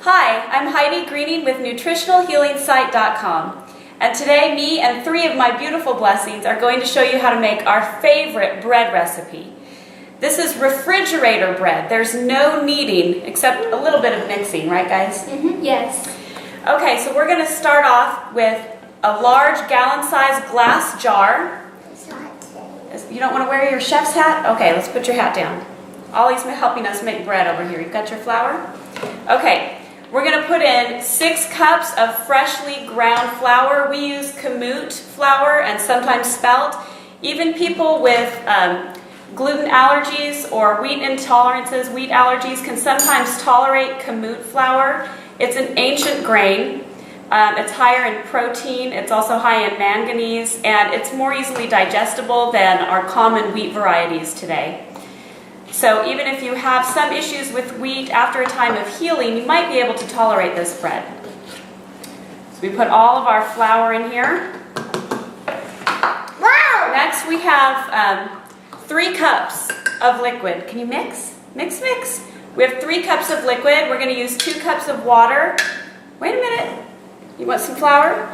Hi, I'm Heidi Greening with NutritionalHealingSite.com, and today me and 3 of my beautiful blessings are going to show you how to make our favorite bread recipe. This is refrigerator bread. There's no kneading except a little bit of mixing, right guys? Mm-hmm. Yes. Okay, so we're going to start off with a large gallon-sized glass jar. You don't want to wear your chef's hat? Okay, let's put your hat down. Ollie's helping us make bread over here. You've got your flour? Okay, we're going to put in 6 cups of freshly ground flour. We use kamut flour and sometimes spelt. Even people with gluten allergies or wheat intolerances, wheat allergies, can sometimes tolerate kamut flour. It's an ancient grain. It's higher in protein, it's also high in manganese, and it's more easily digestible than our common wheat varieties today. So even if you have some issues with wheat after a time of healing, you might be able to tolerate this bread. So we put all of our flour in here. Wow! Next we have 3 cups of liquid. Can you mix? Mix, mix. We have 3 cups of liquid. We're going to use 2 cups of water. Wait a minute. You want some flour?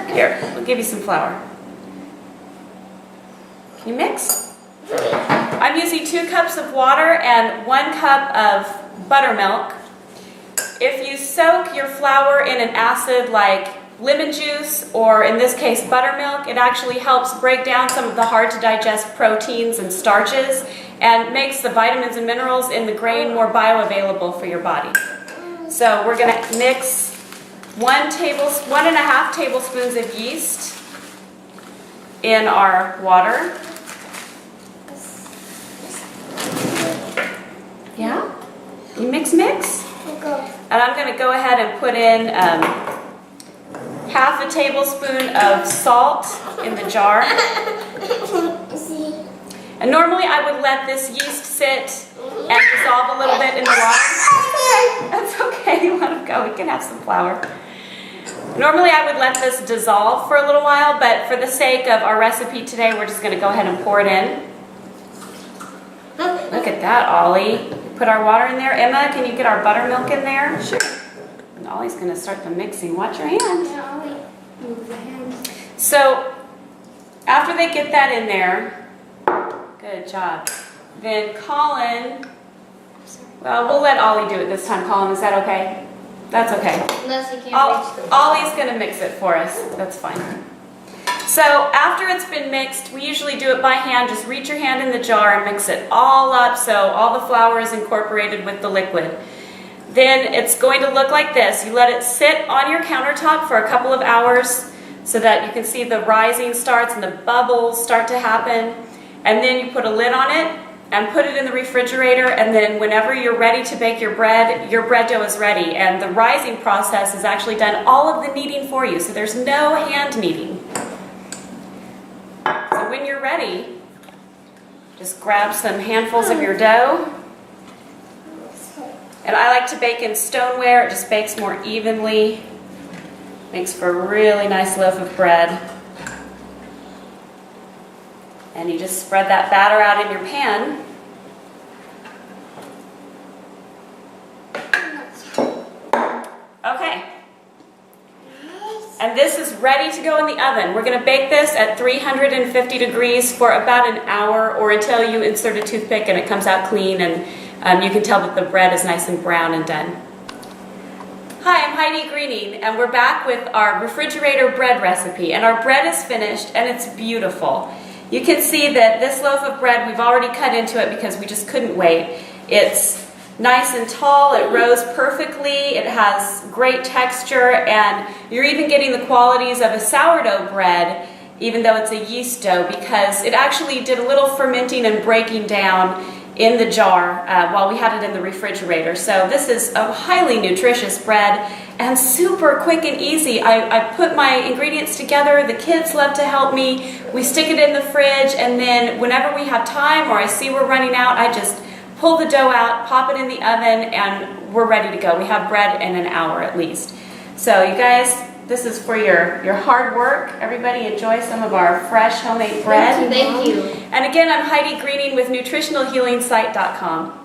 Here, we'll give you some flour. Can you mix? I'm using 2 cups of water and 1 cup of buttermilk. If you soak your flour in an acid like lemon juice, or in this case buttermilk, it actually helps break down some of the hard to digest proteins and starches and makes the vitamins and minerals in the grain more bioavailable for your body. So we're going to mix 1.5 tablespoons of yeast in our water. Yeah? You mix, mix? And I'm going to go ahead and put in half a tablespoon of salt in the jar. And normally I would let this yeast sit and dissolve a little bit in the water. That's okay, let it go. We can have some flour. Normally I would let this dissolve for a little while, but for the sake of our recipe today, we're just going to go ahead and pour it in. Look at that, Ollie. Put our water in there. Emma, can you get our buttermilk in there? Sure. And Ollie's going to start the mixing. Watch your hand. Yeah, Ollie, move the hand. So, after they get that in there, good job. Then Colin, well, we'll let Ollie do it this time. Colin, is that okay? That's okay. Unless you can't mix them. Ollie's going to mix it for us. That's fine. So after it's been mixed, we usually do it by hand. Just reach your hand in the jar and mix it all up so all the flour is incorporated with the liquid. Then it's going to look like this. You let it sit on your countertop for a couple of hours so that you can see the rising starts and the bubbles start to happen. And then you put a lid on it and put it in the refrigerator, and then whenever you're ready to bake your bread dough is ready. And the rising process has actually done all of the kneading for you, so there's no hand kneading. So when you're ready, just grab some handfuls of your dough. And I like to bake in stoneware. It just bakes more evenly. Makes for a really nice loaf of bread. And you just spread that batter out in your pan. Okay. And this is ready to go in the oven. We're going to bake this at 350 degrees for about an hour, or until you insert a toothpick and it comes out clean and you can tell that the bread is nice and brown and done. Hi, I'm Heidi Greening, and we're back with our refrigerator bread recipe. And our bread is finished and it's beautiful. You can see that this loaf of bread, we've already cut into it because we just couldn't wait. It's nice and tall, it rose perfectly, it has great texture, and you're even getting the qualities of a sourdough bread, even though it's a yeast dough, because it actually did a little fermenting and breaking down in the jar while we had it in the refrigerator. So this is a highly nutritious bread and super quick and easy. I put my ingredients together, the kids love to help me, we stick it in the fridge, and then whenever we have time or I see we're running out, I just pull the dough out, pop it in the oven, and we're ready to go. We have bread in an hour at least. So you guys, this is for your hard work. Everybody enjoy some of our fresh homemade bread. Thank you. And again, I'm Heidi Greening with NutritionalHealingSite.com.